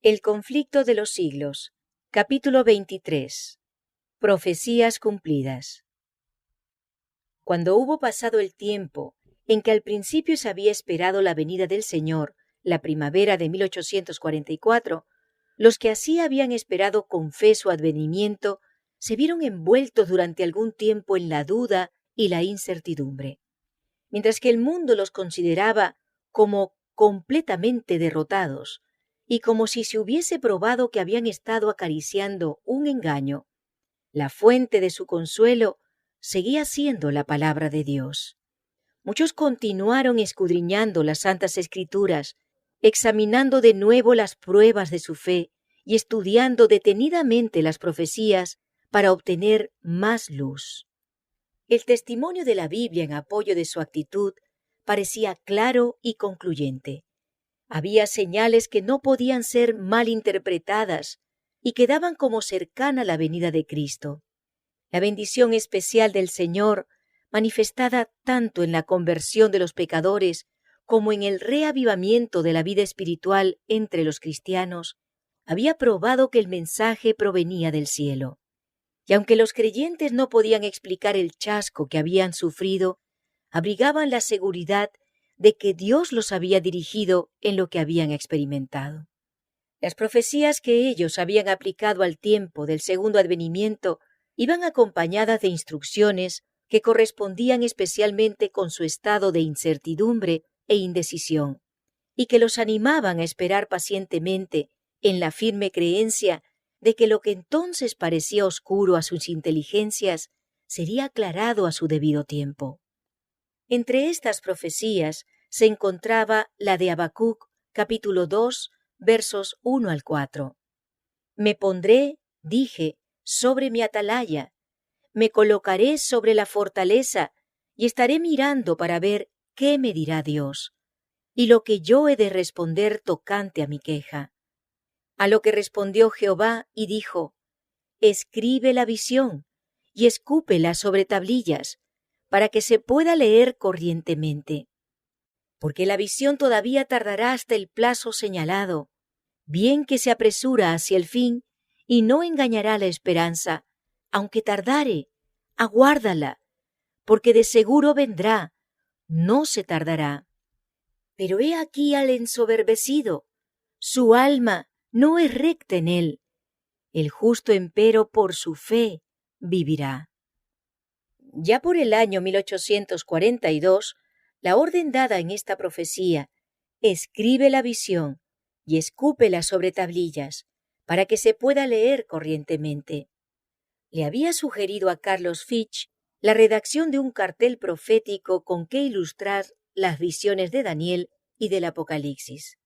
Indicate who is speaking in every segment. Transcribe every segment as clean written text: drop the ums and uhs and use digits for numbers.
Speaker 1: El conflicto de los siglos. Capítulo 23. Profecías cumplidas. Cuando hubo pasado el tiempo en que al principio se había esperado la venida del Señor, la primavera de 1844, los que así habían esperado con fe su advenimiento se vieron envueltos durante algún tiempo en la duda y la incertidumbre. Mientras que el mundo los consideraba como completamente derrotados, y como si se hubiese probado que habían estado acariciando un engaño, la fuente de su consuelo seguía siendo la palabra de Dios. Muchos continuaron escudriñando las Santas Escrituras, examinando de nuevo las pruebas de su fe y estudiando detenidamente las profecías para obtener más luz. El testimonio de la Biblia en apoyo de su actitud parecía claro y concluyente. Había señales que no podían ser mal interpretadas y que daban como cercana la venida de Cristo. La bendición especial del Señor, manifestada tanto en la conversión de los pecadores como en el reavivamiento de la vida espiritual entre los cristianos, había probado que el mensaje provenía del cielo. Y aunque los creyentes no podían explicar el chasco que habían sufrido, abrigaban la seguridad de que Dios los había dirigido en lo que habían experimentado. Las profecías que ellos habían aplicado al tiempo del segundo advenimiento iban acompañadas de instrucciones que correspondían especialmente con su estado de incertidumbre e indecisión, y que los animaban a esperar pacientemente en la firme creencia de que lo que entonces parecía oscuro a sus inteligencias sería aclarado a su debido tiempo. Entre estas profecías se encontraba la de Habacuc, capítulo 2, versos 1 al 4. Me pondré, dije, sobre mi atalaya, me colocaré sobre la fortaleza y estaré mirando para ver qué me dirá Dios, y lo que yo he de responder tocante a mi queja. A lo que respondió Jehová y dijo, escribe la visión y escúpela sobre tablillas, para que se pueda leer corrientemente. Porque la visión todavía tardará hasta el plazo señalado, bien que se apresura hacia el fin y no engañará la esperanza, aunque tardare, aguárdala, porque de seguro vendrá, no se tardará. Pero he aquí al ensoberbecido, su alma no es recta en él, el justo empero por su fe vivirá. Ya por el año 1842, la orden dada en esta profecía, escribe la visión y escúpela sobre tablillas, para que se pueda leer corrientemente. Le había sugerido a Carlos Fitch la redacción de un cartel profético con que ilustrar las visiones de Daniel y del Apocalipsis.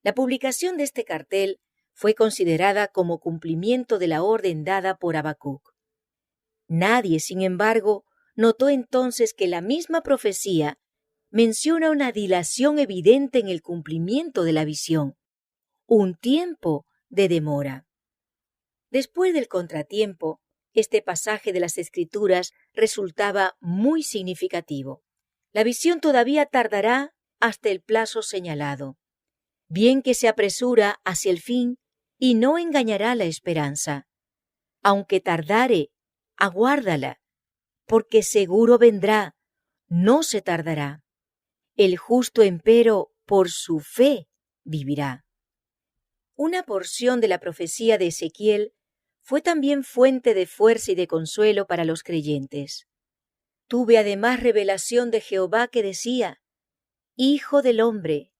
Speaker 1: La publicación de este cartel fue considerada como cumplimiento de la orden dada por Habacuc. Nadie, sin embargo, notó entonces que la misma profecía menciona una dilación evidente en el cumplimiento de la visión, un tiempo de demora. Después del contratiempo, este pasaje de las Escrituras resultaba muy significativo. La visión todavía tardará hasta el plazo señalado, bien que se apresura hacia el fin y no engañará la esperanza. Aunque tardare, aguárdala, porque seguro vendrá, no se tardará. El justo empero por su fe vivirá. Una porción de la profecía de Ezequiel fue también fuente de fuerza y de consuelo para los creyentes. Tuve además revelación de Jehová que decía, Hijo del hombre,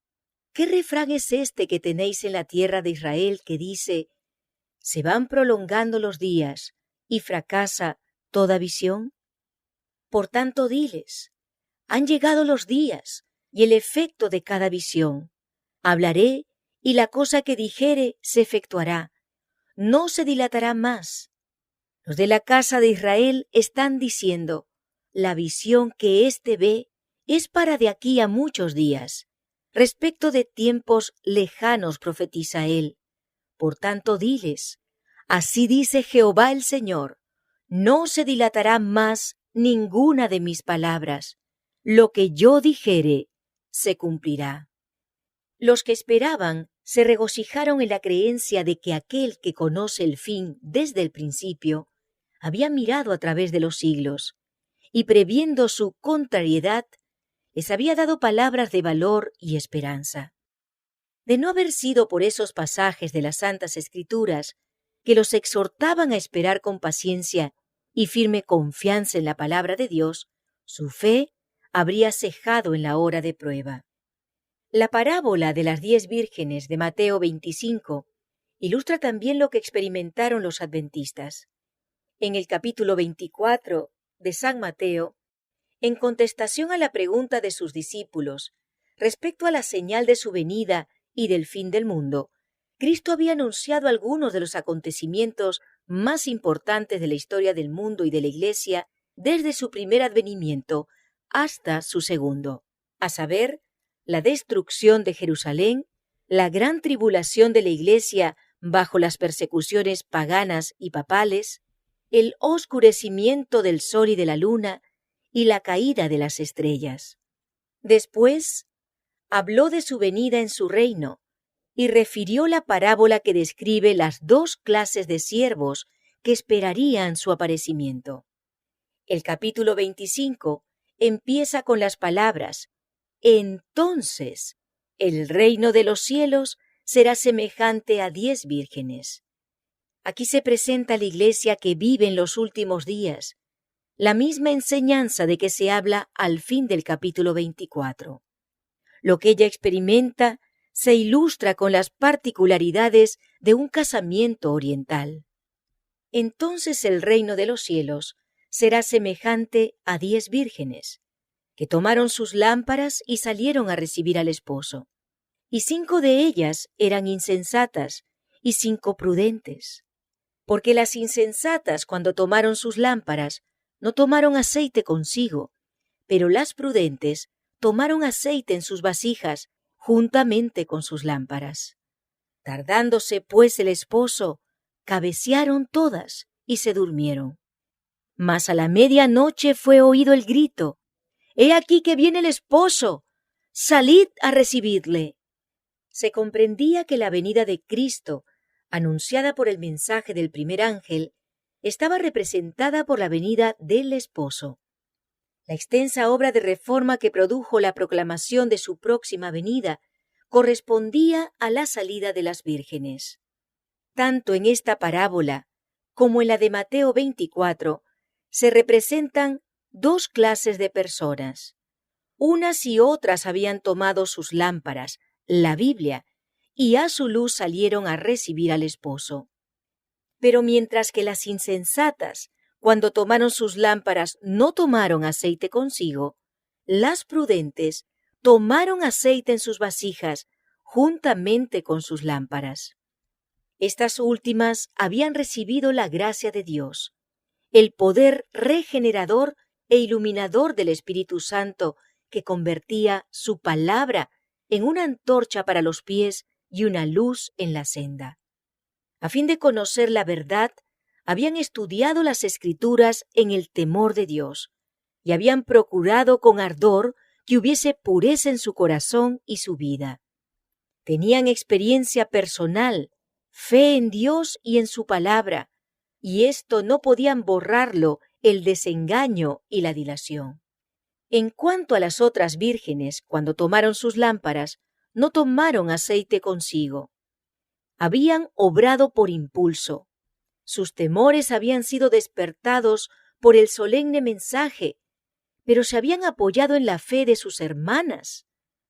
Speaker 1: ¿qué refrán es este que tenéis en la tierra de Israel que dice, se van prolongando los días y fracasa toda visión? Por tanto diles, han llegado los días y el efecto de cada visión. Hablaré y la cosa que dijere se efectuará, no se dilatará más. Los de la casa de Israel están diciendo, la visión que éste ve es para de aquí a muchos días. Respecto de tiempos lejanos profetiza él. Por tanto diles, así dice Jehová el Señor, no se dilatará más ninguna de mis palabras. Lo que yo dijere se cumplirá. Los que esperaban se regocijaron en la creencia de que aquel que conoce el fin desde el principio había mirado a través de los siglos y, previendo su contrariedad, les había dado palabras de valor y esperanza. De no haber sido por esos pasajes de las Santas Escrituras que los exhortaban a esperar con paciencia y firme confianza en la palabra de Dios, su fe habría cejado en la hora de prueba. La parábola de las 10 vírgenes de Mateo 25 ilustra también lo que experimentaron los adventistas. En el capítulo 24 de San Mateo, en contestación a la pregunta de sus discípulos respecto a la señal de su venida y del fin del mundo, Cristo había anunciado algunos de los acontecimientos más importantes de la historia del mundo y de la Iglesia desde su primer advenimiento hasta su segundo, a saber, la destrucción de Jerusalén, la gran tribulación de la Iglesia bajo las persecuciones paganas y papales, el oscurecimiento del sol y de la luna y la caída de las estrellas. Después, habló de su venida en su reino y refirió la parábola que describe las 2 clases de siervos que esperarían su aparecimiento. El capítulo 25 empieza con las palabras: entonces el reino de los cielos será semejante a 10 vírgenes. Aquí se presenta la Iglesia que vive en los últimos días, la misma enseñanza de que se habla al fin del capítulo 24. Lo que ella experimenta se ilustra con las particularidades de un casamiento oriental. Entonces el reino de los cielos será semejante a 10 vírgenes, que tomaron sus lámparas y salieron a recibir al esposo. Y 5 de ellas eran insensatas y 5 prudentes. Porque las insensatas, cuando tomaron sus lámparas, no tomaron aceite consigo, pero las prudentes tomaron aceite en sus vasijas juntamente con sus lámparas. Tardándose pues el esposo, cabecearon todas y se durmieron. Mas a la medianoche fue oído el grito: «¡He aquí que viene el esposo! ¡Salid a recibirle!». Se comprendía que la venida de Cristo, anunciada por el mensaje del primer ángel, estaba representada por la venida del esposo. La extensa obra de reforma que produjo la proclamación de su próxima venida correspondía a la salida de las vírgenes. Tanto en esta parábola como en la de Mateo 24 se representan 2 clases de personas. Unas y otras habían tomado sus lámparas, la Biblia, y a su luz salieron a recibir al esposo. Pero mientras que las insensatas, cuando tomaron sus lámparas, no tomaron aceite consigo, las prudentes tomaron aceite en sus vasijas juntamente con sus lámparas. Estas últimas habían recibido la gracia de Dios, el poder regenerador e iluminador del Espíritu Santo que convertía su palabra en una antorcha para los pies y una luz en la senda. A fin de conocer la verdad, habían estudiado las Escrituras en el temor de Dios y habían procurado con ardor que hubiese pureza en su corazón y su vida. Tenían experiencia personal, fe en Dios y en su palabra, y esto no podían borrarlo el desengaño y la dilación. En cuanto a las otras vírgenes, cuando tomaron sus lámparas, no tomaron aceite consigo. Habían obrado por impulso. Sus temores habían sido despertados por el solemne mensaje, pero se habían apoyado en la fe de sus hermanas,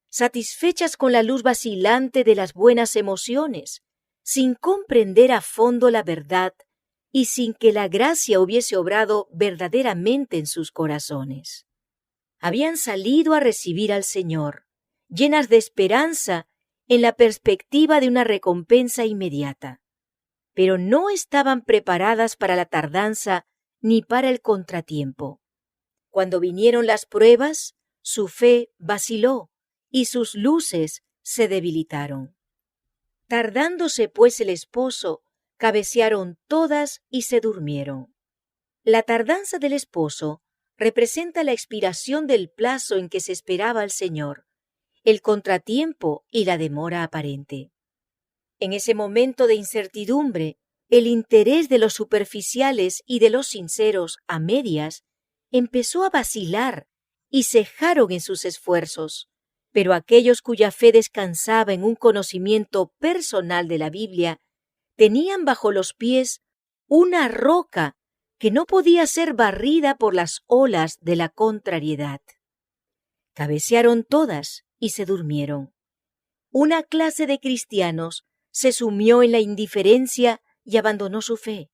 Speaker 1: satisfechas con la luz vacilante de las buenas emociones, sin comprender a fondo la verdad y sin que la gracia hubiese obrado verdaderamente en sus corazones. Habían salido a recibir al Señor, llenas de esperanza en la perspectiva de una recompensa inmediata, pero no estaban preparadas para la tardanza ni para el contratiempo. Cuando vinieron las pruebas, su fe vaciló y sus luces se debilitaron. Tardándose pues el esposo, cabecearon todas y se durmieron. La tardanza del esposo representa la expiración del plazo en que se esperaba al Señor, el contratiempo y la demora aparente. En ese momento de incertidumbre, el interés de los superficiales y de los sinceros a medias empezó a vacilar y cejaron en sus esfuerzos. Pero aquellos cuya fe descansaba en un conocimiento personal de la Biblia tenían bajo los pies una roca que no podía ser barrida por las olas de la contrariedad. Cabecearon todas y se durmieron. Una clase de cristianos se sumió en la indiferencia y abandonó su fe.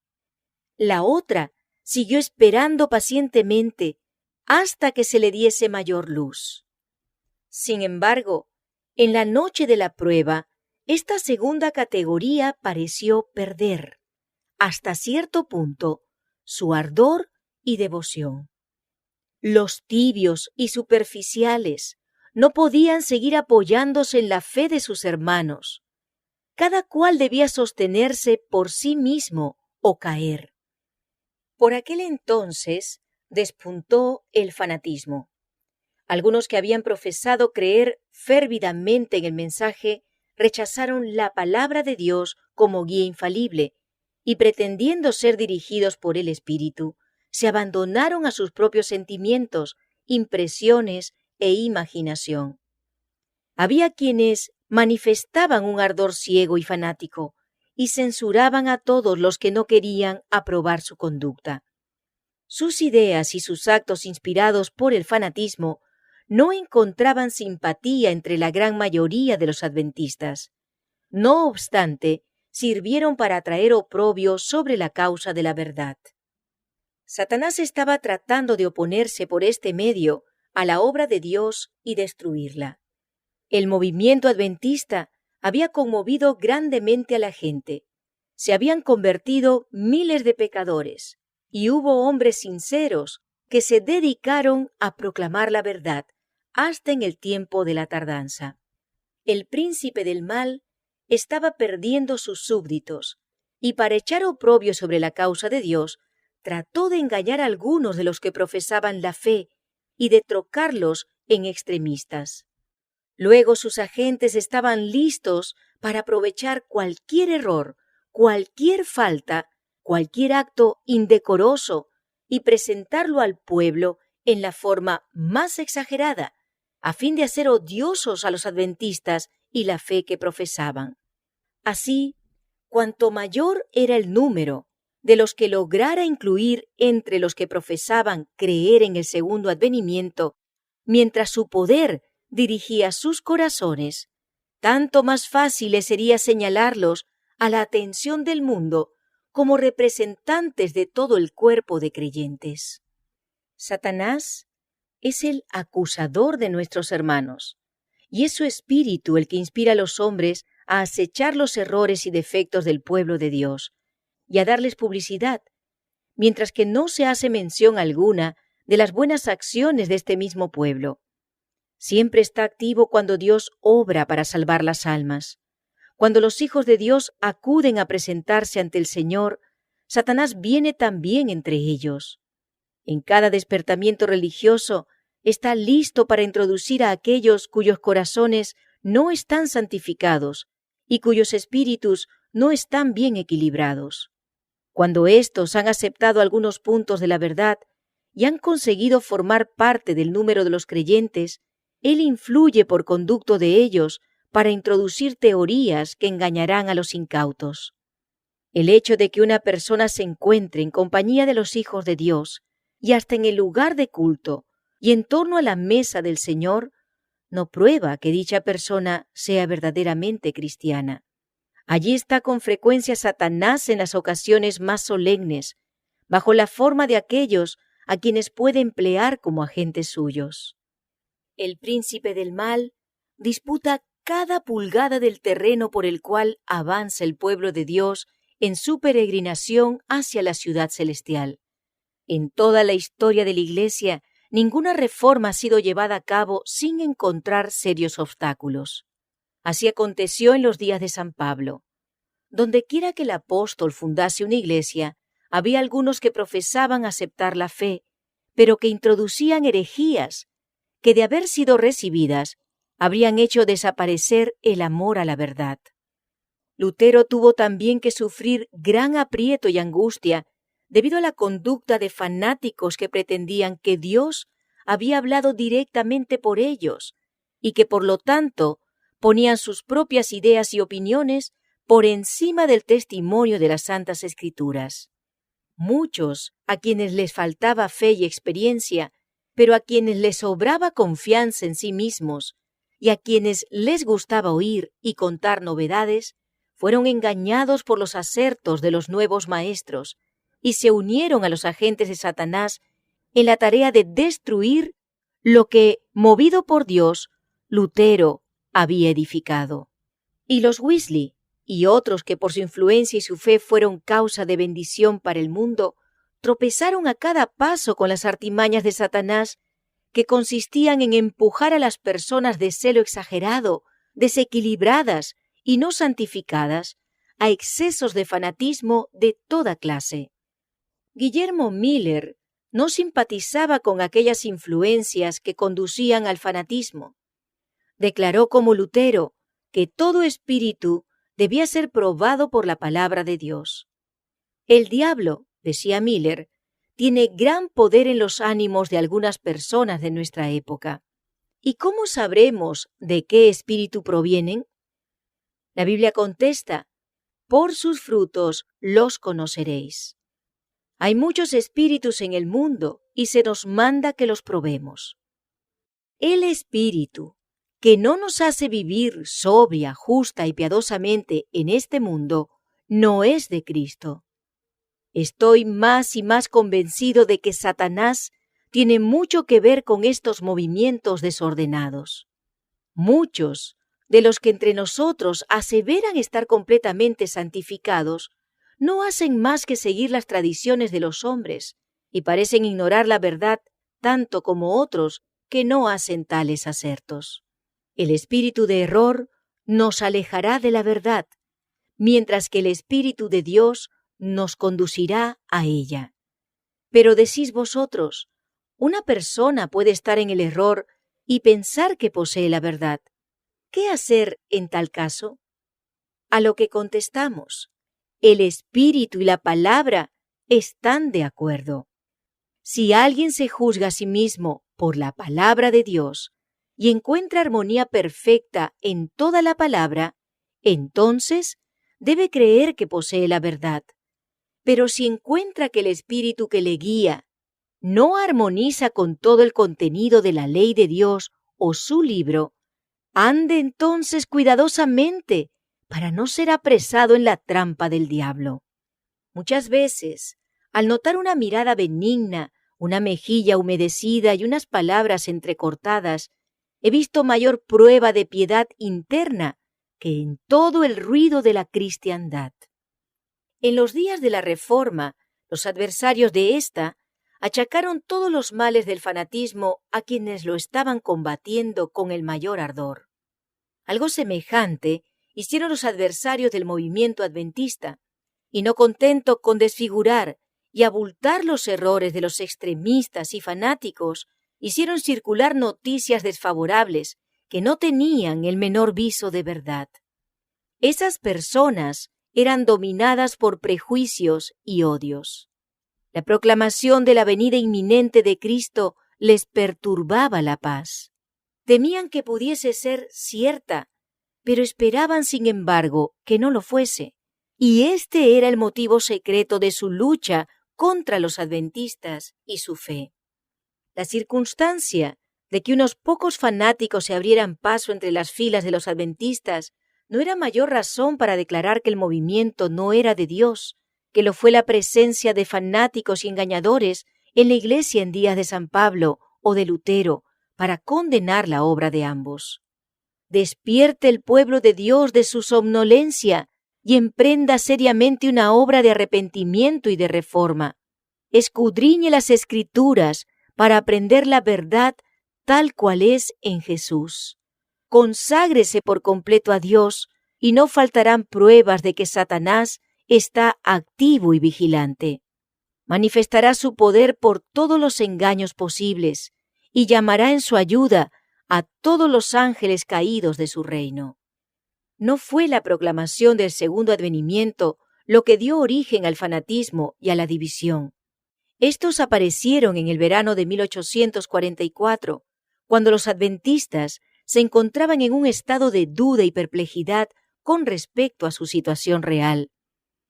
Speaker 1: La otra siguió esperando pacientemente hasta que se le diese mayor luz. Sin embargo, en la noche de la prueba, esta segunda categoría pareció perder, hasta cierto punto, su ardor y devoción. Los tibios y superficiales no podían seguir apoyándose en la fe de sus hermanos. Cada cual debía sostenerse por sí mismo o caer. Por aquel entonces despuntó el fanatismo. Algunos que habían profesado creer férvidamente en el mensaje rechazaron la palabra de Dios como guía infalible y, pretendiendo ser dirigidos por el Espíritu, se abandonaron a sus propios sentimientos, impresiones e imaginación. Había quienes manifestaban un ardor ciego y fanático y censuraban a todos los que no querían aprobar su conducta. Sus ideas y sus actos inspirados por el fanatismo no encontraban simpatía entre la gran mayoría de los adventistas. No obstante, sirvieron para atraer oprobio sobre la causa de la verdad. Satanás estaba tratando de oponerse por este medio a la obra de Dios y destruirla. El movimiento adventista había conmovido grandemente a la gente. Se habían convertido miles de pecadores y hubo hombres sinceros que se dedicaron a proclamar la verdad hasta en el tiempo de la tardanza. El príncipe del mal estaba perdiendo sus súbditos y para echar oprobio sobre la causa de Dios trató de engañar a algunos de los que profesaban la fe y de trocarlos en extremistas. Luego sus agentes estaban listos para aprovechar cualquier error, cualquier falta, cualquier acto indecoroso y presentarlo al pueblo en la forma más exagerada, a fin de hacer odiosos a los adventistas y la fe que profesaban. Así, cuanto mayor era el número de los que lograra incluir entre los que profesaban creer en el segundo advenimiento, mientras su poder dirigía sus corazones, tanto más fácil les sería señalarlos a la atención del mundo como representantes de todo el cuerpo de creyentes. Satanás es el acusador de nuestros hermanos, y es su espíritu el que inspira a los hombres a acechar los errores y defectos del pueblo de Dios y a darles publicidad, mientras que no se hace mención alguna de las buenas acciones de este mismo pueblo. Siempre está activo cuando Dios obra para salvar las almas. Cuando los hijos de Dios acuden a presentarse ante el Señor, Satanás viene también entre ellos. En cada despertamiento religioso está listo para introducir a aquellos cuyos corazones no están santificados y cuyos espíritus no están bien equilibrados. Cuando éstos han aceptado algunos puntos de la verdad y han conseguido formar parte del número de los creyentes, él influye por conducto de ellos para introducir teorías que engañarán a los incautos. El hecho de que una persona se encuentre en compañía de los hijos de Dios y hasta en el lugar de culto y en torno a la mesa del Señor no prueba que dicha persona sea verdaderamente cristiana. Allí está con frecuencia Satanás en las ocasiones más solemnes, bajo la forma de aquellos a quienes puede emplear como agentes suyos. El príncipe del mal disputa cada pulgada del terreno por el cual avanza el pueblo de Dios en su peregrinación hacia la ciudad celestial. En toda la historia de la Iglesia, ninguna reforma ha sido llevada a cabo sin encontrar serios obstáculos. Así aconteció en los días de San Pablo. Dondequiera que el apóstol fundase una iglesia, había algunos que profesaban aceptar la fe, pero que introducían herejías que, de haber sido recibidas, habrían hecho desaparecer el amor a la verdad. Lutero tuvo también que sufrir gran aprieto y angustia debido a la conducta de fanáticos que pretendían que Dios había hablado directamente por ellos y que por lo tanto ponían sus propias ideas y opiniones por encima del testimonio de las Santas Escrituras. Muchos, a quienes les faltaba fe y experiencia, pero a quienes les sobraba confianza en sí mismos y a quienes les gustaba oír y contar novedades, fueron engañados por los asertos de los nuevos maestros y se unieron a los agentes de Satanás en la tarea de destruir lo que, movido por Dios, Lutero había edificado. Y los Wesley y otros que por su influencia y su fe fueron causa de bendición para el mundo, tropezaron a cada paso con las artimañas de Satanás, que consistían en empujar a las personas de celo exagerado, desequilibradas y no santificadas, a excesos de fanatismo de toda clase. Guillermo Miller no simpatizaba con aquellas influencias que conducían al fanatismo. Declaró como Lutero que todo espíritu debía ser probado por la palabra de Dios. El diablo, decía Miller, tiene gran poder en los ánimos de algunas personas de nuestra época. ¿Y cómo sabremos de qué espíritu provienen? La Biblia contesta: por sus frutos los conoceréis. Hay muchos espíritus en el mundo y se nos manda que los probemos. El espíritu que no nos hace vivir sobria, justa y piadosamente en este mundo no es de Cristo. Estoy más y más convencido de que Satanás tiene mucho que ver con estos movimientos desordenados. Muchos de los que entre nosotros aseveran estar completamente santificados no hacen más que seguir las tradiciones de los hombres y parecen ignorar la verdad tanto como otros que no hacen tales asertos. El espíritu de error nos alejará de la verdad, mientras que el Espíritu de Dios nos conducirá a ella. Pero decís vosotros, una persona puede estar en el error y pensar que posee la verdad. ¿Qué hacer en tal caso? A lo que contestamos: el Espíritu y la palabra están de acuerdo. Si alguien se juzga a sí mismo por la palabra de Dios y encuentra armonía perfecta en toda la palabra, entonces debe creer que posee la verdad. Pero si encuentra que el espíritu que le guía no armoniza con todo el contenido de la ley de Dios o su libro, ande entonces cuidadosamente para no ser apresado en la trampa del diablo. Muchas veces, al notar una mirada benigna, una mejilla humedecida y unas palabras entrecortadas, he visto mayor prueba de piedad interna que en todo el ruido de la cristiandad. En los días de la Reforma, los adversarios de ésta achacaron todos los males del fanatismo a quienes lo estaban combatiendo con el mayor ardor. Algo semejante hicieron los adversarios del movimiento adventista, y no contento con desfigurar y abultar los errores de los extremistas y fanáticos, hicieron circular noticias desfavorables que no tenían el menor viso de verdad. Esas personas eran dominadas por prejuicios y odios. La proclamación de la venida inminente de Cristo les perturbaba la paz. Temían que pudiese ser cierta, pero esperaban, sin embargo, que no lo fuese. Y este era el motivo secreto de su lucha contra los adventistas y su fe. La circunstancia de que unos pocos fanáticos se abrieran paso entre las filas de los adventistas no era mayor razón para declarar que el movimiento no era de Dios, que lo fue la presencia de fanáticos y engañadores en la iglesia en días de San Pablo o de Lutero para condenar la obra de ambos. Despierte el pueblo de Dios de su somnolencia y emprenda seriamente una obra de arrepentimiento y de reforma. Escudriñe las Escrituras para aprender la verdad tal cual es en Jesús. Conságrese por completo a Dios y no faltarán pruebas de que Satanás está activo y vigilante. Manifestará su poder por todos los engaños posibles y llamará en su ayuda a todos los ángeles caídos de su reino. No fue la proclamación del segundo advenimiento lo que dio origen al fanatismo y a la división. Estos aparecieron en el verano de 1844, cuando los adventistas se encontraban en un estado de duda y perplejidad con respecto a su situación real.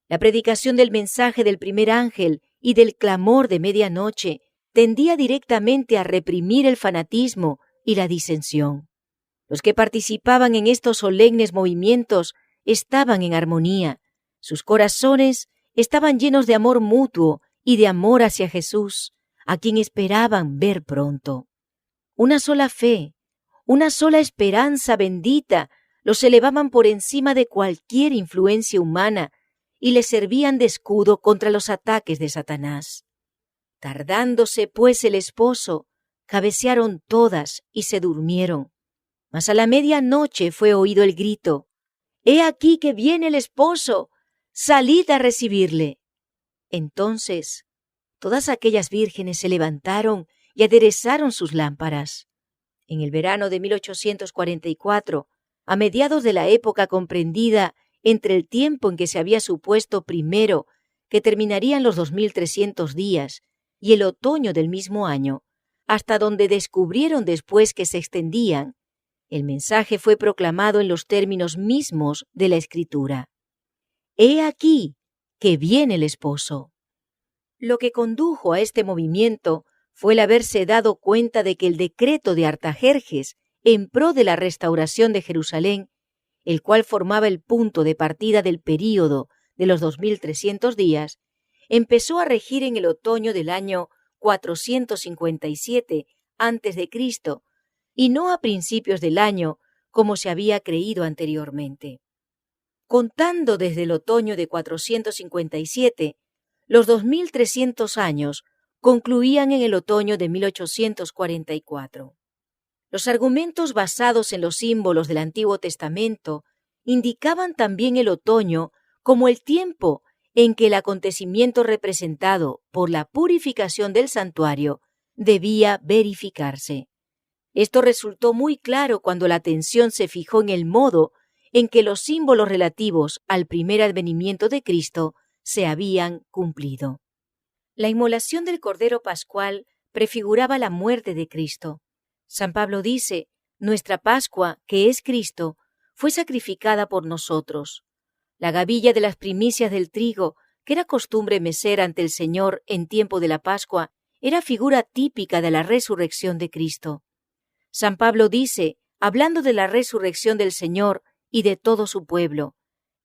Speaker 1: La predicación del mensaje del primer ángel y del clamor de medianoche tendía directamente a reprimir el fanatismo y la disensión. Los que participaban en estos solemnes movimientos estaban en armonía. Sus corazones estaban llenos de amor mutuo y de amor hacia Jesús, a quien esperaban ver pronto. Una sola fe, una sola esperanza bendita los elevaban por encima de cualquier influencia humana y les servían de escudo contra los ataques de Satanás. Tardándose pues el esposo, cabecearon todas y se durmieron. Mas a la medianoche fue oído el grito: «¡He aquí que viene el esposo! ¡Salid a recibirle!». Entonces todas aquellas vírgenes se levantaron y aderezaron sus lámparas. En el verano de 1844, a mediados de la época comprendida entre el tiempo en que se había supuesto primero que terminarían los 2300 días y el otoño del mismo año, hasta donde descubrieron después que se extendían, el mensaje fue proclamado en los términos mismos de la Escritura: «He aquí que viene el esposo». Lo que condujo a este movimiento fue el haberse dado cuenta de que el decreto de Artajerjes en pro de la restauración de Jerusalén, el cual formaba el punto de partida del período de los 2300 días, empezó a regir en el otoño del año 457 a.C., y no a principios del año como se había creído anteriormente. Contando desde el otoño de 457, los 2300 años concluían en el otoño de 1844. Los argumentos basados en los símbolos del Antiguo Testamento indicaban también el otoño como el tiempo en que el acontecimiento representado por la purificación del santuario debía verificarse. Esto resultó muy claro cuando la atención se fijó en el modo en que los símbolos relativos al primer advenimiento de Cristo se habían cumplido. La inmolación del Cordero Pascual prefiguraba la muerte de Cristo. San Pablo dice: «Nuestra Pascua, que es Cristo, fue sacrificada por nosotros». La gavilla de las primicias del trigo, que era costumbre mecer ante el Señor en tiempo de la Pascua, era figura típica de la resurrección de Cristo. San Pablo dice, hablando de la resurrección del Señor y de todo su pueblo: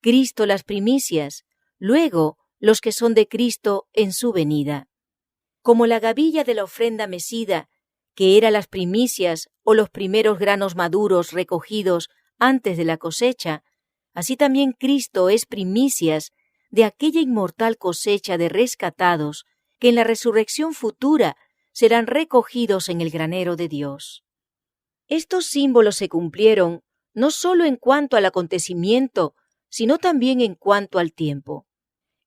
Speaker 1: «Cristo las primicias, luego los que son de Cristo en su venida». Como la gavilla de la ofrenda mecida, que era las primicias o los primeros granos maduros recogidos antes de la cosecha, así también Cristo es primicias de aquella inmortal cosecha de rescatados que en la resurrección futura serán recogidos en el granero de Dios. Estos símbolos se cumplieron no solo en cuanto al acontecimiento, sino también en cuanto al tiempo.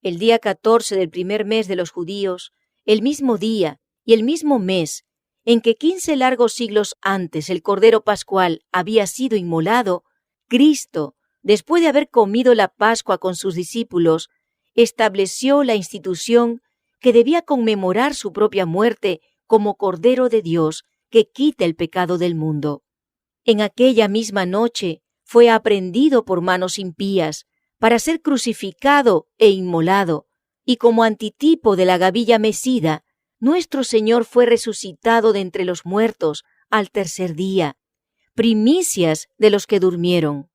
Speaker 1: El día 14 del primer mes de los judíos, el mismo día y el mismo mes en que 15 largos siglos antes el Cordero Pascual había sido inmolado, Cristo, después de haber comido la Pascua con sus discípulos, estableció la institución que debía conmemorar su propia muerte como Cordero de Dios que quita el pecado del mundo. En aquella misma noche fue aprehendido por manos impías para ser crucificado e inmolado, y como antitipo de la gavilla mecida, nuestro Señor fue resucitado de entre los muertos al tercer día, primicias de los que durmieron.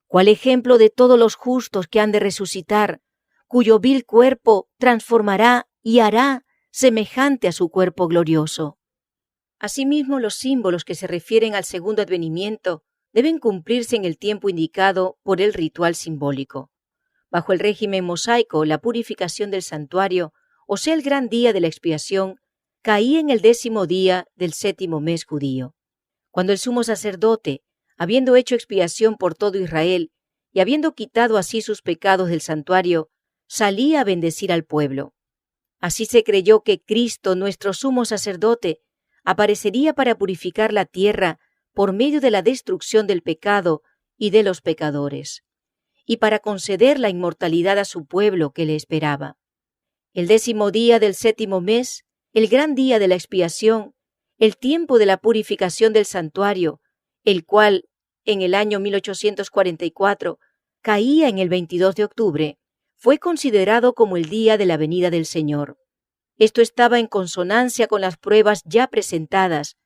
Speaker 1: ¿Cuál ejemplo de todos los justos que han de resucitar, cuyo vil cuerpo transformará y hará semejante a su cuerpo glorioso? Asimismo, los símbolos que se refieren al segundo advenimiento deben cumplirse en el tiempo indicado por el ritual simbólico. Bajo el régimen mosaico, la purificación del santuario, o sea el gran día de la expiación, caía en el 10º día del 7º mes judío. Cuando el sumo sacerdote, habiendo hecho expiación por todo Israel y habiendo quitado así sus pecados del santuario, salía a bendecir al pueblo. Así se creyó que Cristo, nuestro sumo sacerdote, aparecería para purificar la tierra por medio de la destrucción del pecado y de los pecadores, y para conceder la inmortalidad a su pueblo que le esperaba. El 10º día del 7º mes, el gran día de la expiación, el tiempo de la purificación del santuario, el cual, en el año 1844, caía en el 22 de octubre, fue considerado como el día de la venida del Señor. Esto estaba en consonancia con las pruebas ya presentadas,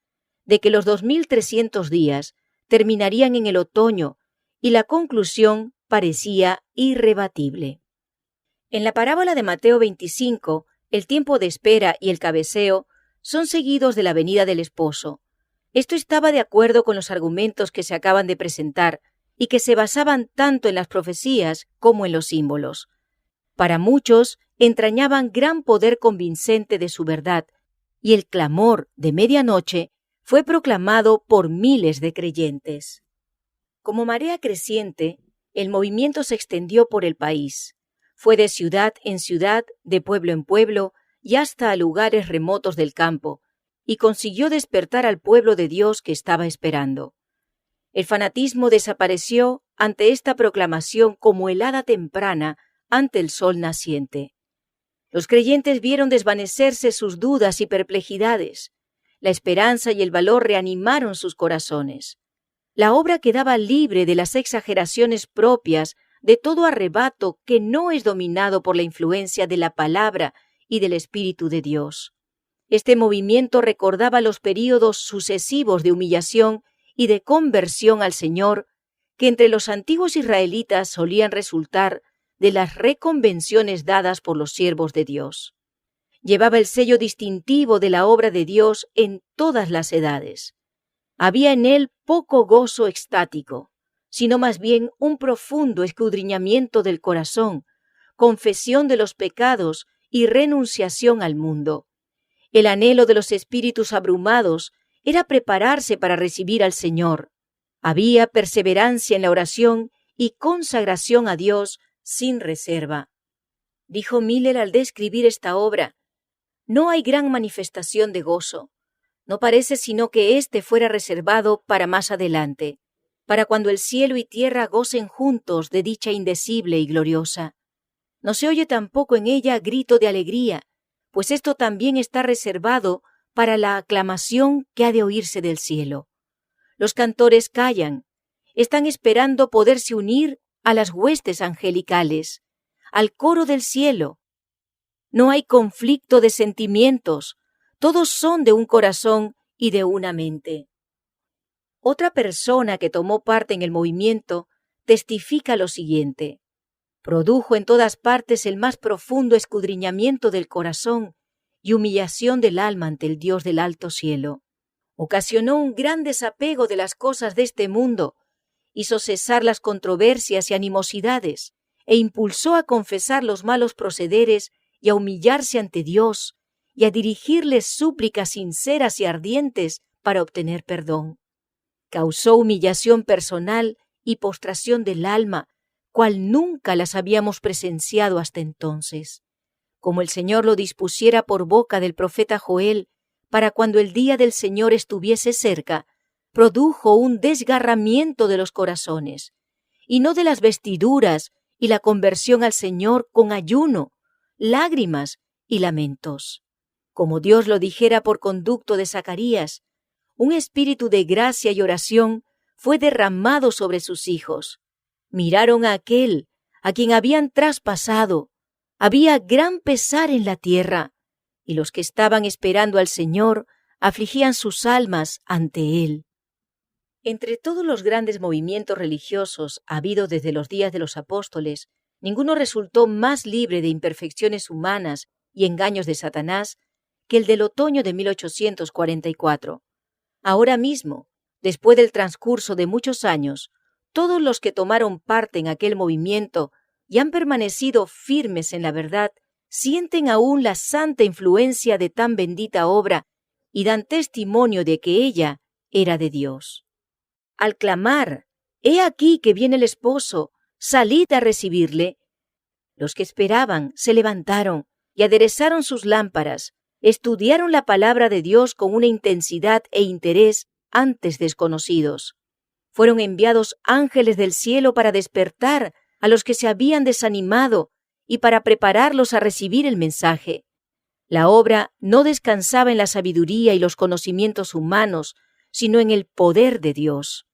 Speaker 1: de que los 2300 días terminarían en el otoño, y la conclusión parecía irrebatible. En la parábola de Mateo 25, el tiempo de espera y el cabeceo son seguidos de la venida del esposo. Esto estaba de acuerdo con los argumentos que se acaban de presentar y que se basaban tanto en las profecías como en los símbolos. Para muchos entrañaban gran poder convincente de su verdad, y el clamor de medianoche fue proclamado por miles de creyentes. Como marea creciente, el movimiento se extendió por el país. Fue de ciudad en ciudad, de pueblo en pueblo, y hasta a lugares remotos del campo, y consiguió despertar al pueblo de Dios que estaba esperando. El fanatismo desapareció ante esta proclamación como helada temprana ante el sol naciente. Los creyentes vieron desvanecerse sus dudas y perplejidades. La esperanza y el valor reanimaron sus corazones. La obra quedaba libre de las exageraciones propias de todo arrebato que no es dominado por la influencia de la palabra y del Espíritu de Dios. Este movimiento recordaba los períodos sucesivos de humillación y de conversión al Señor que entre los antiguos israelitas solían resultar de las reconvenciones dadas por los siervos de Dios. Llevaba el sello distintivo de la obra de Dios en todas las edades. Había en él poco gozo extático, sino más bien un profundo escudriñamiento del corazón, confesión de los pecados y renunciación al mundo. El anhelo de los espíritus abrumados era prepararse para recibir al Señor. Había perseverancia en la oración y consagración a Dios sin reserva. Dijo Miller al describir esta obra: no hay gran manifestación de gozo. No parece sino que éste fuera reservado para más adelante, para cuando el cielo y tierra gocen juntos de dicha indecible y gloriosa. No se oye tampoco en ella grito de alegría, pues esto también está reservado para la aclamación que ha de oírse del cielo. Los cantores callan, están esperando poderse unir a las huestes angelicales, al coro del cielo. No hay conflicto de sentimientos, todos son de un corazón y de una mente. Otra persona que tomó parte en el movimiento testifica lo siguiente: produjo en todas partes el más profundo escudriñamiento del corazón y humillación del alma ante el Dios del alto cielo. Ocasionó un gran desapego de las cosas de este mundo, hizo cesar las controversias y animosidades, e impulsó a confesar los malos procederes y a humillarse ante Dios, y a dirigirles súplicas sinceras y ardientes para obtener perdón. Causó humillación personal y postración del alma, cual nunca las habíamos presenciado hasta entonces. Como el Señor lo dispusiera por boca del profeta Joel, para cuando el día del Señor estuviese cerca, produjo un desgarramiento de los corazones, y no de las vestiduras, y la conversión al Señor con ayuno, lágrimas y lamentos. Como Dios lo dijera por conducto de Zacarías, un espíritu de gracia y oración fue derramado sobre sus hijos. Miraron a aquel a quien habían traspasado. Había gran pesar en la tierra, y los que estaban esperando al Señor afligían sus almas ante Él. Entre todos los grandes movimientos religiosos habidos desde los días de los apóstoles, ninguno resultó más libre de imperfecciones humanas y engaños de Satanás que el del otoño de 1844. Ahora mismo, después del transcurso de muchos años, todos los que tomaron parte en aquel movimiento y han permanecido firmes en la verdad, sienten aún la santa influencia de tan bendita obra y dan testimonio de que ella era de Dios. Al clamar: «He aquí que viene el esposo, salid a recibirle», los que esperaban se levantaron y aderezaron sus lámparas, estudiaron la palabra de Dios con una intensidad e interés antes desconocidos. Fueron enviados ángeles del cielo para despertar a los que se habían desanimado y para prepararlos a recibir el mensaje. La obra no descansaba en la sabiduría y los conocimientos humanos, sino en el poder de Dios.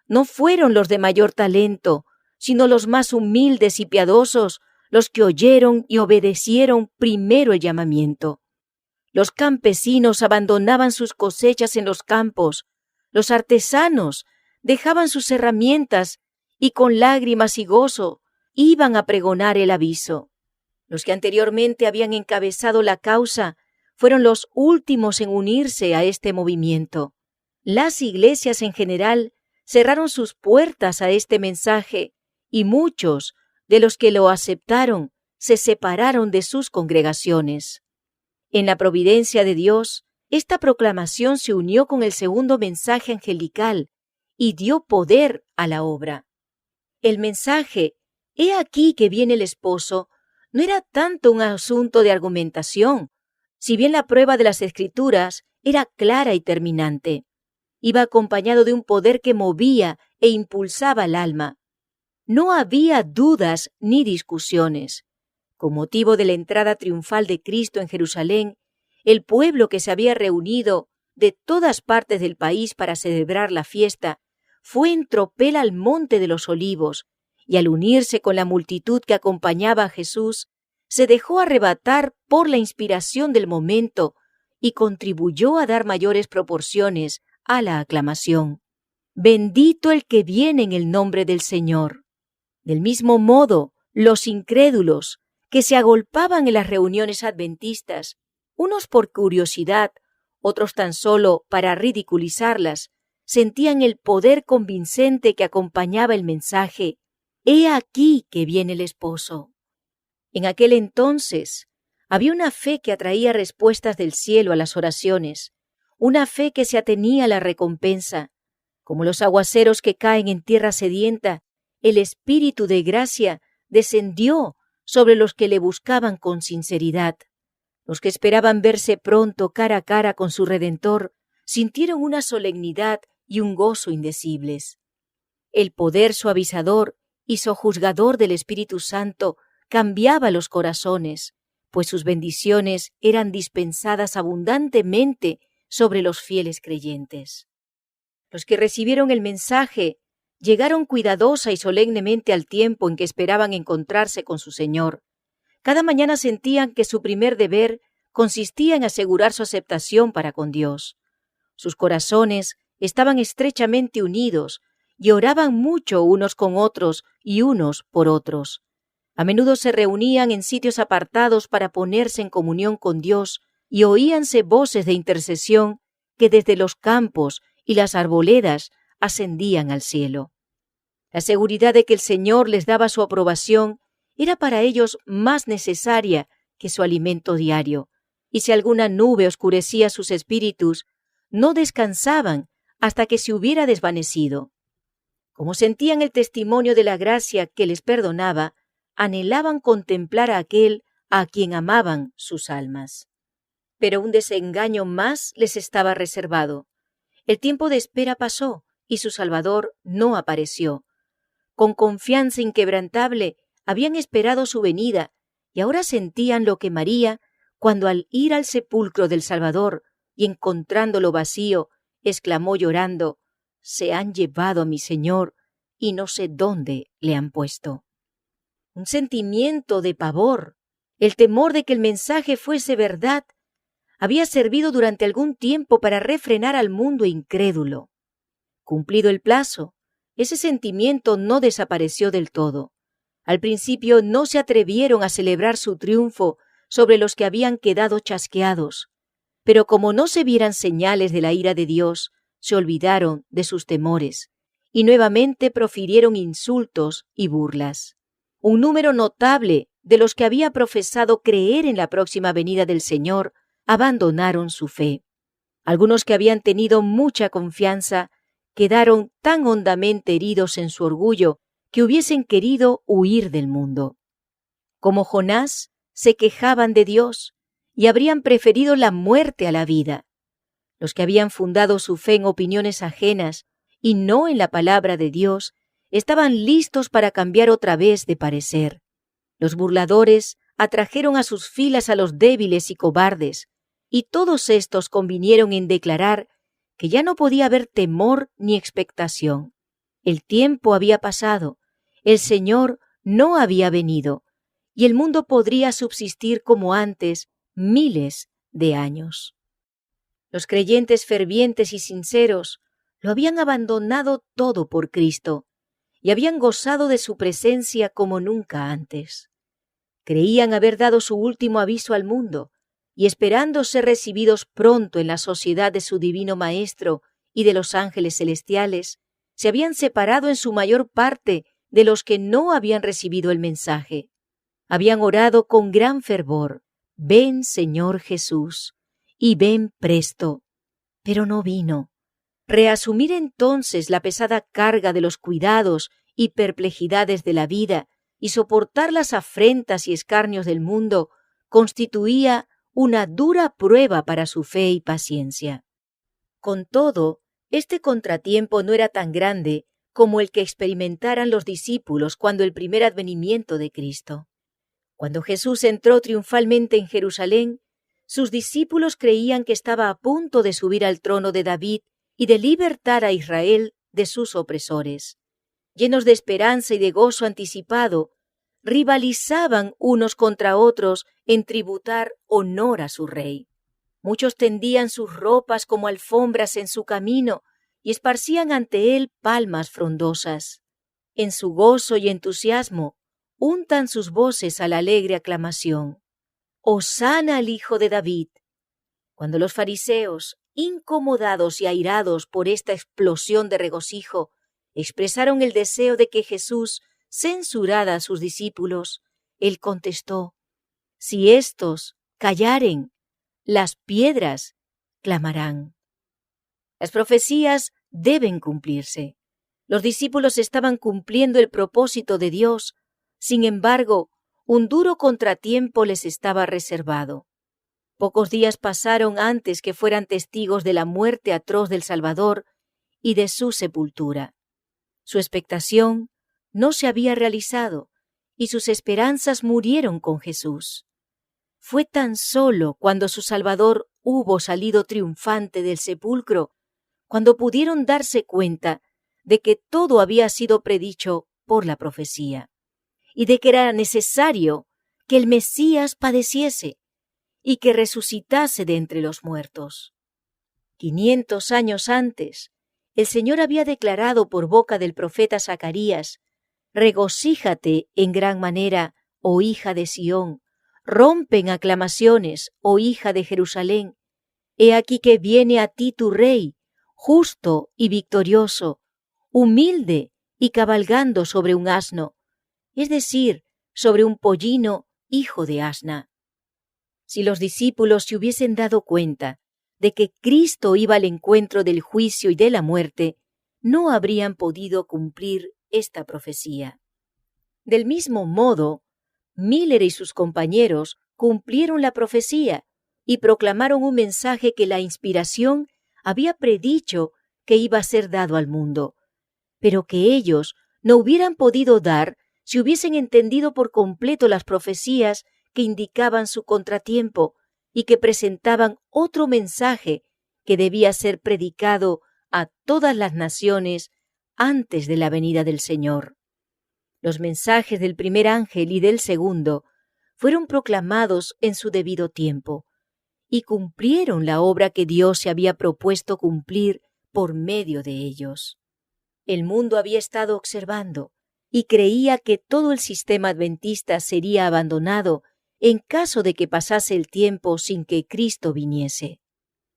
Speaker 1: No fueron los de mayor talento, sino los más humildes y piadosos, los que oyeron y obedecieron primero el llamamiento. Los campesinos abandonaban sus cosechas en los campos, los artesanos dejaban sus herramientas y con lágrimas y gozo iban a pregonar el aviso. Los que anteriormente habían encabezado la causa fueron los últimos en unirse a este movimiento. Las iglesias en general cerraron sus puertas a este mensaje y muchos de los que lo aceptaron se separaron de sus congregaciones. En la providencia de Dios, esta proclamación se unió con el segundo mensaje angelical y dio poder a la obra. El mensaje, «He aquí que viene el esposo», no era tanto un asunto de argumentación, si bien la prueba de las Escrituras era clara y terminante. Iba acompañado de un poder que movía e impulsaba al alma. No había dudas ni discusiones. Con motivo de la entrada triunfal de Cristo en Jerusalén, el pueblo que se había reunido de todas partes del país para celebrar la fiesta fue en tropel al Monte de los Olivos, y al unirse con la multitud que acompañaba a Jesús, se dejó arrebatar por la inspiración del momento y contribuyó a dar mayores proporciones a la aclamación. Bendito el que viene en el nombre del Señor. Del mismo modo, los incrédulos, que se agolpaban en las reuniones adventistas, unos por curiosidad, otros tan solo para ridiculizarlas, sentían el poder convincente que acompañaba el mensaje: «He aquí que viene el esposo». En aquel entonces había una fe que atraía respuestas del cielo a las oraciones, una fe que se atenía a la recompensa. Como los aguaceros que caen en tierra sedienta, el Espíritu de gracia descendió sobre los que le buscaban con sinceridad. Los que esperaban verse pronto cara a cara con su Redentor sintieron una solemnidad y un gozo indecibles. El poder suavizador y sojuzgador del Espíritu Santo cambiaba los corazones, pues sus bendiciones eran dispensadas abundantemente sobre los fieles creyentes. Los que recibieron el mensaje llegaron cuidadosa y solemnemente al tiempo en que esperaban encontrarse con su Señor. Cada mañana sentían que su primer deber consistía en asegurar su aceptación para con Dios. Sus corazones estaban estrechamente unidos y oraban mucho unos con otros y unos por otros. A menudo se reunían en sitios apartados para ponerse en comunión con Dios y oíanse voces de intercesión que desde los campos y las arboledas ascendían al cielo. La seguridad de que el Señor les daba su aprobación era para ellos más necesaria que su alimento diario, y si alguna nube oscurecía sus espíritus, no descansaban hasta que se hubiera desvanecido. Como sentían el testimonio de la gracia que les perdonaba, anhelaban contemplar a aquel a quien amaban sus almas. Pero un desengaño más les estaba reservado. El tiempo de espera pasó y su Salvador no apareció. Con confianza inquebrantable habían esperado su venida y ahora sentían lo que María, cuando al ir al sepulcro del Salvador y encontrándolo vacío, exclamó llorando: «Se han llevado a mi Señor y no sé dónde le han puesto». Un sentimiento de pavor, el temor de que el mensaje fuese verdad, había servido durante algún tiempo para refrenar al mundo incrédulo. Cumplido el plazo, ese sentimiento no desapareció del todo. Al principio no se atrevieron a celebrar su triunfo sobre los que habían quedado chasqueados, pero como no se vieran señales de la ira de Dios, se olvidaron de sus temores y nuevamente profirieron insultos y burlas. Un número notable de los que había profesado creer en la próxima venida del Señor abandonaron su fe. Algunos que habían tenido mucha confianza quedaron tan hondamente heridos en su orgullo que hubiesen querido huir del mundo. Como Jonás, se quejaban de Dios y habrían preferido la muerte a la vida. Los que habían fundado su fe en opiniones ajenas y no en la palabra de Dios, estaban listos para cambiar otra vez de parecer. Los burladores atrajeron a sus filas a los débiles y cobardes, y todos estos convinieron en declarar que ya no podía haber temor ni expectación. El tiempo había pasado, el Señor no había venido, y el mundo podría subsistir como antes miles de años. Los creyentes fervientes y sinceros lo habían abandonado todo por Cristo y habían gozado de su presencia como nunca antes. Creían haber dado su último aviso al mundo y esperando ser recibidos pronto en la sociedad de su divino Maestro y de los ángeles celestiales, se habían separado en su mayor parte de los que no habían recibido el mensaje. Habían orado con gran fervor: «Ven, Señor Jesús, y ven presto». Pero no vino. Reasumir entonces la pesada carga de los cuidados y perplejidades de la vida y soportar las afrentas y escarnios del mundo constituía una dura prueba para su fe y paciencia. Con todo, este contratiempo no era tan grande como el que experimentaran los discípulos cuando el primer advenimiento de Cristo. Cuando Jesús entró triunfalmente en Jerusalén, sus discípulos creían que estaba a punto de subir al trono de David y de libertar a Israel de sus opresores. Llenos de esperanza y de gozo anticipado, rivalizaban unos contra otros en tributar honor a su rey. Muchos tendían sus ropas como alfombras en su camino y esparcían ante él palmas frondosas. En su gozo y entusiasmo, untan sus voces a la alegre aclamación: «Hosana al Hijo de David». Cuando los fariseos, incomodados y airados por esta explosión de regocijo, expresaron el deseo de que Jesús censurara a sus discípulos, él contestó: «Si éstos callaren, las piedras clamarán». Las profecías deben cumplirse. Los discípulos estaban cumpliendo el propósito de Dios. Sin embargo, un duro contratiempo les estaba reservado. Pocos días pasaron antes que fueran testigos de la muerte atroz del Salvador y de su sepultura. Su expectación no se había realizado y sus esperanzas murieron con Jesús. Fue tan solo cuando su Salvador hubo salido triunfante del sepulcro, cuando pudieron darse cuenta de que todo había sido predicho por la profecía y de que era necesario que el Mesías padeciese y que resucitase de entre los muertos. 500 años antes, el Señor había declarado por boca del profeta Zacarías: «Regocíjate en gran manera, oh hija de Sión, rompen aclamaciones, oh hija de Jerusalén. He aquí que viene a ti tu rey, justo y victorioso, humilde y cabalgando sobre un asno», es decir, sobre un pollino hijo de asna. Si los discípulos se hubiesen dado cuenta de que Cristo iba al encuentro del juicio y de la muerte, no habrían podido cumplir esta profecía. Del mismo modo, Miller y sus compañeros cumplieron la profecía y proclamaron un mensaje que la inspiración había predicho que iba a ser dado al mundo, pero que ellos no hubieran podido dar si hubiesen entendido por completo las profecías que indicaban su contratiempo y que presentaban otro mensaje que debía ser predicado a todas las naciones antes de la venida del Señor. Los mensajes del primer ángel y del segundo fueron proclamados en su debido tiempo y cumplieron la obra que Dios se había propuesto cumplir por medio de ellos. El mundo había estado observando y creía que todo el sistema adventista sería abandonado en caso de que pasase el tiempo sin que Cristo viniese.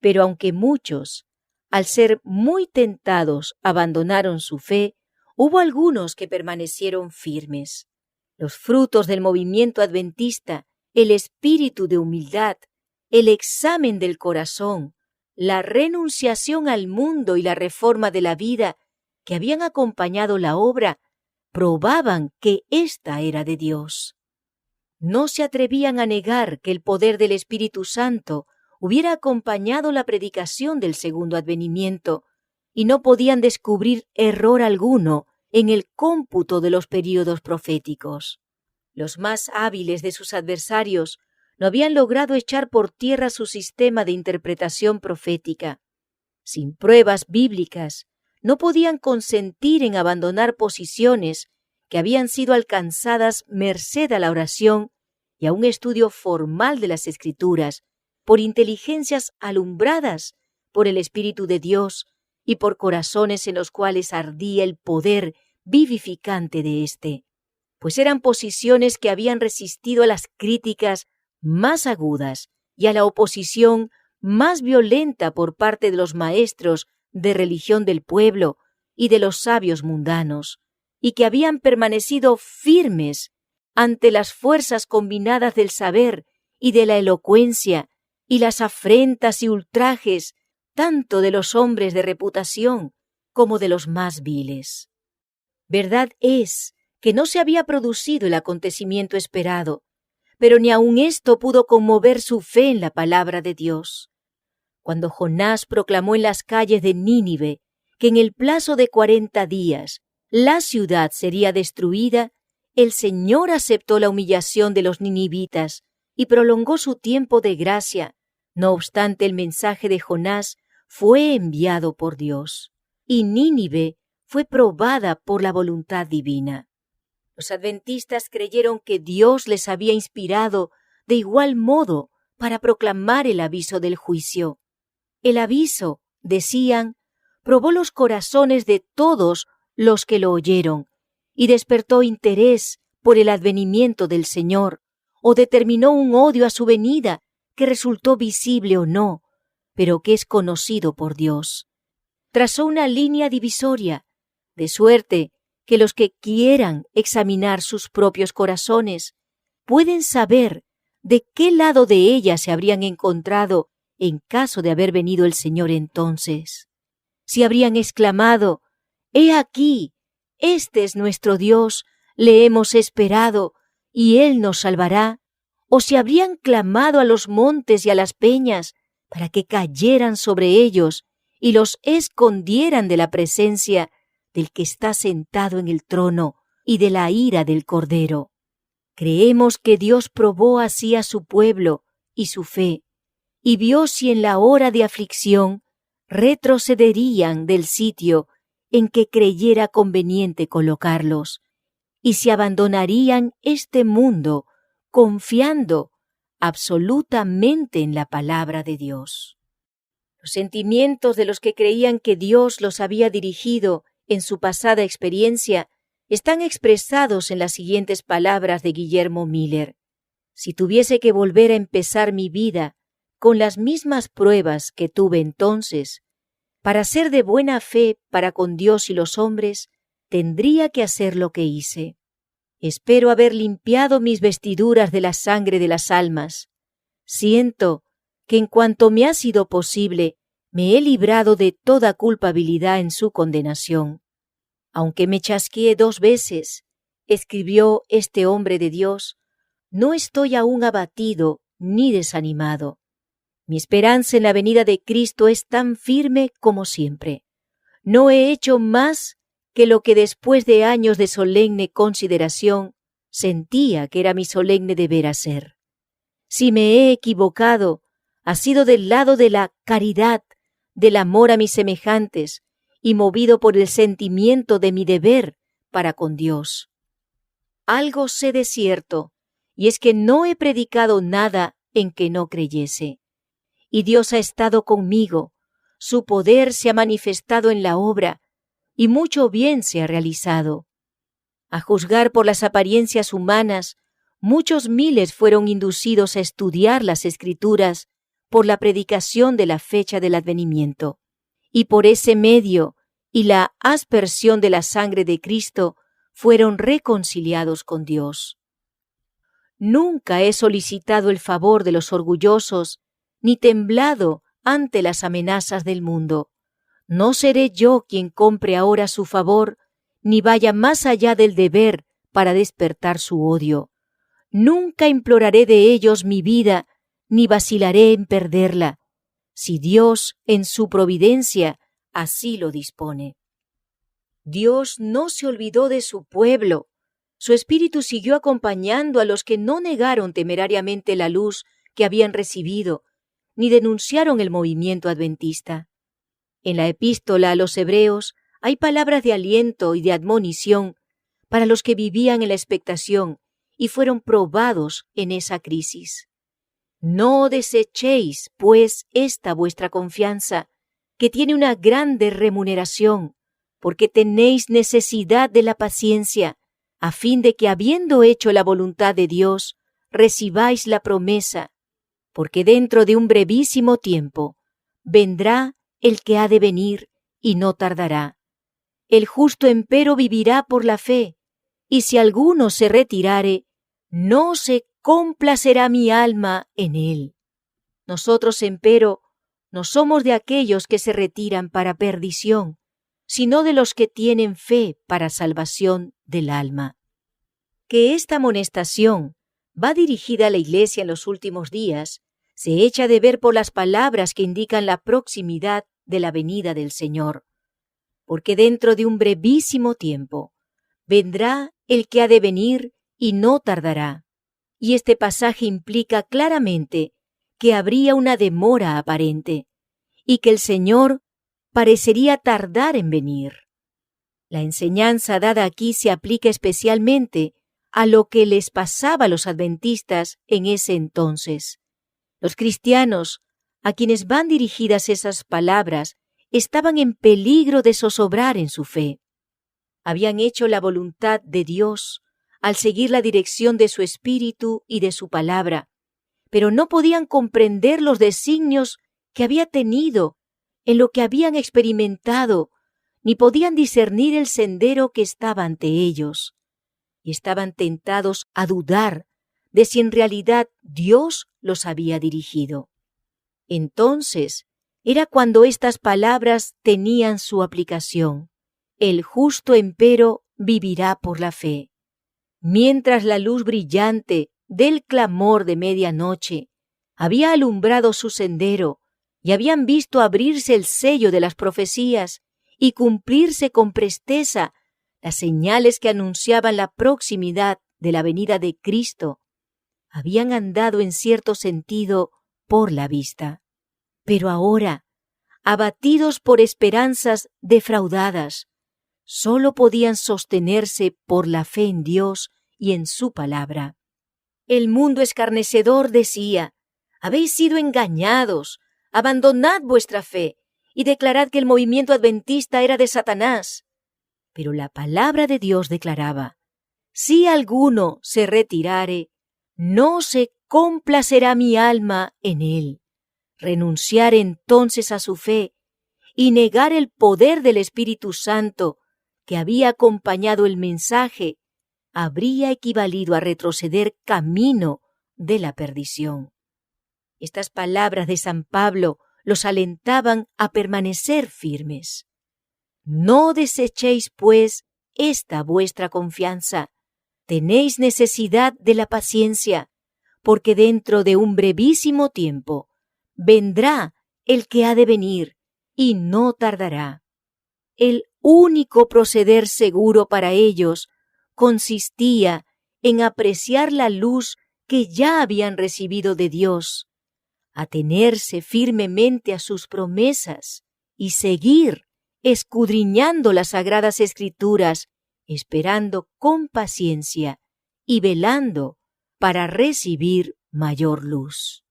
Speaker 1: Pero aunque muchos, al ser muy tentados, abandonaron su fe, hubo algunos que permanecieron firmes. Los frutos del movimiento adventista, el espíritu de humildad, el examen del corazón, la renunciación al mundo y la reforma de la vida que habían acompañado la obra, probaban que ésta era de Dios. No se atrevían a negar que el poder del Espíritu Santo hubiera acompañado la predicación del segundo advenimiento y no podían descubrir error alguno en el cómputo de los períodos proféticos. Los más hábiles de sus adversarios no habían logrado echar por tierra su sistema de interpretación profética. Sin pruebas bíblicas, no podían consentir en abandonar posiciones que habían sido alcanzadas merced a la oración y a un estudio formal de las Escrituras, por inteligencias alumbradas por el Espíritu de Dios y por corazones en los cuales ardía el poder vivificante de éste, pues eran posiciones que habían resistido a las críticas más agudas y a la oposición más violenta por parte de los maestros de religión del pueblo y de los sabios mundanos, y que habían permanecido firmes ante las fuerzas combinadas del saber y de la elocuencia y las afrentas y ultrajes tanto de los hombres de reputación como de los más viles. Verdad es que no se había producido el acontecimiento esperado, pero ni aun esto pudo conmover su fe en la palabra de Dios. Cuando Jonás proclamó en las calles de Nínive que en el plazo de 40 días la ciudad sería destruida, el Señor aceptó la humillación de los ninivitas y prolongó su tiempo de gracia. No obstante, el mensaje de Jonás fue enviado por Dios, y Nínive fue probada por la voluntad divina. Los adventistas creyeron que Dios les había inspirado de igual modo para proclamar el aviso del juicio. El aviso, decían, probó los corazones de todos los que lo oyeron y despertó interés por el advenimiento del Señor, o determinó un odio a su venida que resultó visible o no, pero que es conocido por Dios. Trazó una línea divisoria, de suerte que los que quieran examinar sus propios corazones pueden saber de qué lado de ella se habrían encontrado en caso de haber venido el Señor entonces. Si habrían exclamado: «He aquí, este es nuestro Dios, le hemos esperado, y Él nos salvará», o si habrían clamado a los montes y a las peñas para que cayeran sobre ellos y los escondieran de la presencia del que está sentado en el trono y de la ira del Cordero. Creemos que Dios probó así a su pueblo y su fe, y vio si en la hora de aflicción retrocederían del sitio en que creyera conveniente colocarlos, y si abandonarían este mundo confiando absolutamente en la palabra de Dios. Los sentimientos de los que creían que Dios los había dirigido en su pasada experiencia están expresados en las siguientes palabras de Guillermo Miller. Si tuviese que volver a empezar mi vida con las mismas pruebas que tuve entonces, para ser de buena fe para con Dios y los hombres, tendría que hacer lo que hice. Espero haber limpiado mis vestiduras de la sangre de las almas. Siento que en cuanto me ha sido posible, me he librado de toda culpabilidad en su condenación. Aunque me chasqueé 2 veces, escribió este hombre de Dios, no estoy aún abatido ni desanimado. Mi esperanza en la venida de Cristo es tan firme como siempre. No he hecho más que lo que después de años de solemne consideración sentía que era mi solemne deber hacer. Si me he equivocado, ha sido del lado de la caridad, del amor a mis semejantes y movido por el sentimiento de mi deber para con Dios. Algo sé de cierto, y es que no he predicado nada en que no creyese. Y Dios ha estado conmigo, su poder se ha manifestado en la obra, y mucho bien se ha realizado. A juzgar por las apariencias humanas, muchos miles fueron inducidos a estudiar las Escrituras por la predicación de la fecha del advenimiento, y por ese medio y la aspersión de la sangre de Cristo fueron reconciliados con Dios. Nunca he solicitado el favor de los orgullosos, ni temblado ante las amenazas del mundo. No seré yo quien compre ahora su favor, ni vaya más allá del deber para despertar su odio. Nunca imploraré de ellos mi vida, ni vacilaré en perderla. Si Dios, en su providencia, así lo dispone. Dios no se olvidó de su pueblo. Su espíritu siguió acompañando a los que no negaron temerariamente la luz que habían recibido, ni denunciaron el movimiento adventista. En la epístola a los Hebreos hay palabras de aliento y de admonición para los que vivían en la expectación y fueron probados en esa crisis. No desechéis, pues, esta vuestra confianza, que tiene una grande remuneración, porque tenéis necesidad de la paciencia, a fin de que, habiendo hecho la voluntad de Dios, recibáis la promesa, porque dentro de un brevísimo tiempo vendrá el que ha de venir y no tardará. El justo empero vivirá por la fe, y si alguno se retirare, no se complacerá mi alma en él. Nosotros, empero, no somos de aquellos que se retiran para perdición, sino de los que tienen fe para salvación del alma. Que esta amonestación va dirigida a la Iglesia en los últimos días, se echa de ver por las palabras que indican la proximidad de la venida del Señor. Porque dentro de un brevísimo tiempo vendrá el que ha de venir y no tardará. Y este pasaje implica claramente que habría una demora aparente y que el Señor parecería tardar en venir. La enseñanza dada aquí se aplica especialmente a lo que les pasaba a los adventistas en ese entonces. Los cristianos, a quienes van dirigidas esas palabras, estaban en peligro de zozobrar en su fe. Habían hecho la voluntad de Dios al seguir la dirección de su espíritu y de su palabra, pero no podían comprender los designios que había tenido en lo que habían experimentado, ni podían discernir el sendero que estaba ante ellos, y estaban tentados a dudar de si en realidad Dios los había dirigido. Entonces era cuando estas palabras tenían su aplicación. El justo empero vivirá por la fe. Mientras la luz brillante del clamor de medianoche había alumbrado su sendero y habían visto abrirse el sello de las profecías y cumplirse con presteza las señales que anunciaban la proximidad de la venida de Cristo, habían andado en cierto sentido por la vista. Pero ahora, abatidos por esperanzas defraudadas, solo podían sostenerse por la fe en Dios y en su palabra. El mundo escarnecedor decía: habéis sido engañados, abandonad vuestra fe y declarad que el movimiento adventista era de Satanás. Pero la palabra de Dios declaraba: si alguno se retirare, no se complacerá mi alma en él. Renunciar entonces a su fe y negar el poder del Espíritu Santo que había acompañado el mensaje habría equivalido a retroceder camino de la perdición. Estas palabras de San Pablo los alentaban a permanecer firmes. No desechéis, pues, esta vuestra confianza. Tenéis necesidad de la paciencia, porque dentro de un brevísimo tiempo vendrá el que ha de venir y no tardará. El único proceder seguro para ellos consistía en apreciar la luz que ya habían recibido de Dios, atenerse firmemente a sus promesas y seguir escudriñando las sagradas Escrituras, esperando con paciencia y velando para recibir mayor luz.